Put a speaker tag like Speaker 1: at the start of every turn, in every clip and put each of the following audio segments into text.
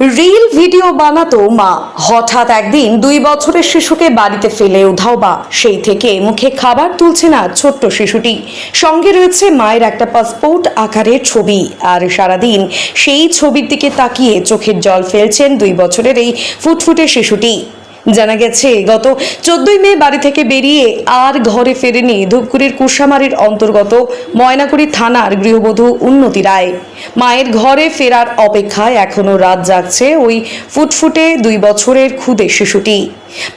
Speaker 1: Reel video বানাতো মা। হঠাৎ একদিন 2 বছরের শিশুকে বাড়িতে ফেলে উধাও বা। সেই থেকে মুখে খাবার তুলছে না ছোট্ট শিশুটি। সঙ্গে রয়েছে মায়ের একটা পাসপোর্ট আকারের ছবি। আর সারাদিন সেই ছবির দিকে তাকিয়ে চোখের জল ফেলছেন 2 বছরের এই ফুটফুটে শিশুটি। জানা গেছে গত 14 মে বাড়ি থেকে বেরিয়ে আর ঘরে ফেরেনি ধূপগুড়ির কুশামারীর অন্তর্গত ময়নাগুড়ি থানার গৃহবধূ উন্নতি রায়। মায়ের ঘরে ফেরার অপেক্ষায় এখনো রাত জাগছে ওই ফুটফুটে 2 বছরের ক্ষুদে শিশুটি।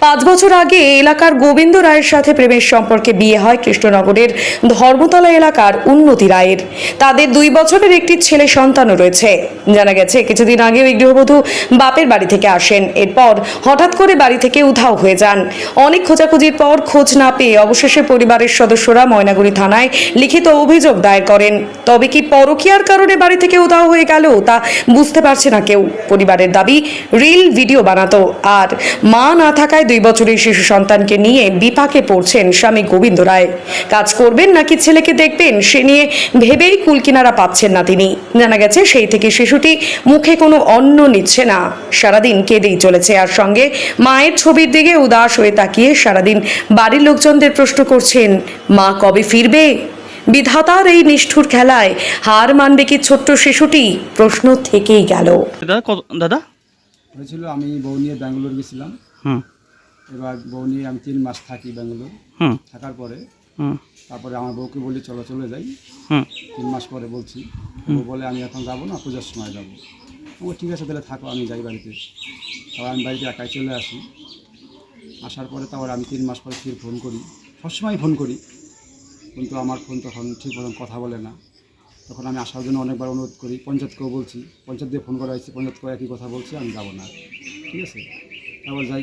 Speaker 1: 5 বছর আগে এলাকার গোবিন্দ রায়ের সাথে প্রেমের সম্পর্কে বিয়ে হয় কৃষ্ণনগরের ধর্মতলা এলাকার উন্নতি রায়ের। তাদের 2 বছরের একটি ছেলে সন্তানও রয়েছে। জানা গেছে কিছুদিন আগে ওই গৃহবধূ বাপের বাড়ি থেকে আসেন। এরপর হঠাৎ করে বাড়ি থেকে উধাও হয়ে যান। অনেক খোঁজাখুঁজির পর খোঁজ না পেয়ে অবশেষে পরিবারের সদস্যরা ময়নাগুড়ি থানায় লিখিত অভিযোগ দায়ের করেন। তবে কি পরকীয়ার কারণে বাড়ি থেকে উধাও হয়ে গেল তা বুঝতে পারছে না কেউ। পরিবারের দাবি রিল ভিডিও বানাতো, আর মা না থাকায় 2 বছরের শিশু সন্তানকে নিয়ে বিপাকে পড়ছেন স্বামী গোবিন্দ রায়। কাজ করবেন নাকি ছেলেকে দেখবেন সে নিয়ে ভেবেই কুলকিনারা পাচ্ছেন না তিনি। জানা গেছে সেই থেকে শিশুটি মুখে কোনো অন্ন নিচ্ছে না, সারাদিন কেঁদেই চলেছে। আর সঙ্গে মায়ের ছবির দিকে উদাস হয়ে তাকিয়ে সারাদিন বাড়ির লোকজনদের প্রশ্ন করছেন, মা কবে ফিরবে? বিধাতার এই নিষ্ঠুর খেলায় হার মানবে কি ছোট্ট শিশুটি? প্রশ্ন থেকেই গেল।
Speaker 2: দাদা
Speaker 3: হয়েছিল আমি বউ নিয়ে ব্যাঙ্গালোর গেছিলাম। এবার বউ নিয়ে আমি 3 মাস থাকি ব্যাঙ্গালোর। থাকার পরে তারপরে আমার বউকে বলি চলো চলে যাই। 3 মাস পরে বলছি, বউ বলে আমি এখন যাবো না, পূজার সময় যাবো। ও ঠিক আছে তাহলে থাকো, আমি যাই বাড়িতে। তারপর আমি বাড়িতে একাই চলে আসি। আসার পরে তারপর আমি 3 মাস পরে ফির ফোন করি, সবসময় ফোন করি, কিন্তু আমার ফোন তখন ঠিক মতন কথা বলে না। তখন আমি আসার জন্য অনেকবার অনুরোধ করি, পঞ্চায়েতকেও বলছি, পঞ্চায়েত দিয়ে ফোন করা হয়েছে, পঞ্চায়েতকেও একই কথা বলছি, আমি যাবো না। ঠিক আছে, তারপর যাই,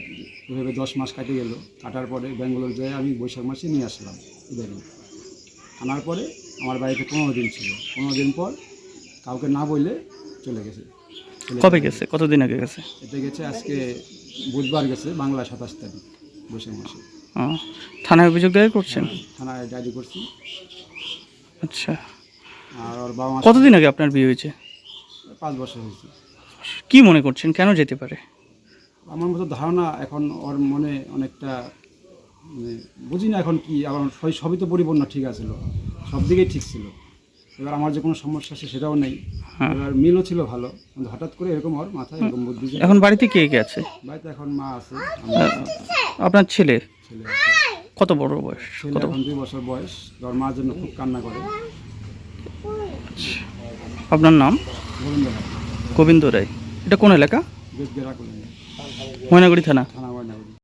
Speaker 3: এভাবে 10 মাস কাটে গেল। কাটার পরে ব্যাঙ্গালোর যেয়ে আমি বৈশাখ মাসে নিয়ে আসলাম ইদানিং। আনার পরে আমার বাড়িতে 15 দিন ছিল। 15 দিন পর কাউকে না বললে চলে গেছে।
Speaker 2: কবে গেছে? কতদিন আগে গেছে?
Speaker 3: এটা গেছে আজকে বুধবার গেছে, বাংলা 27 তারিখ বৈশাখ মাসে।
Speaker 2: থানায় অভিযোগ দায়ের করছেন?
Speaker 3: থানায় ডায়েরি করছি।
Speaker 2: আচ্ছা,
Speaker 3: আর ওর বাবা মা
Speaker 2: কতদিন আগে আপনার বিয়ে হয়েছে?
Speaker 3: 5 বছর হয়েছে।
Speaker 2: কি মনে করছেন, কেন যেতে পারে?
Speaker 3: আমার মতো ধারণা এখন ওর মনে অনেকটা মানে বুঝি না এখন কি, আবার সবই তো পরিপূর্ণ ঠিক আছিল, সব দিকেই ঠিক ছিল। এবার আমার যে কোনো সমস্যা আছে সেটাও নেই, এবার মিলও ছিল ভালো, কিন্তু হঠাৎ করে এরকম ওর মাথায় এরকম বুদ্ধি।
Speaker 2: এখন বাড়িতে কে কে আছে?
Speaker 3: বাড়িতে এখন মা আছে,
Speaker 2: আপনার ছেলে
Speaker 3: ছেলে আছে।
Speaker 2: কত বড় বয়স?
Speaker 3: ছেলে এখন 2 বছর বয়স। ওর মার জন্য খুব কান্না করে।
Speaker 2: আপনার নাম?
Speaker 3: গোবিন্দ রায়।
Speaker 2: গোবিন্দ রায়। এটা কোন এলাকা?
Speaker 3: বেদগেরা করে
Speaker 2: ময়নাগুড়ি থানা।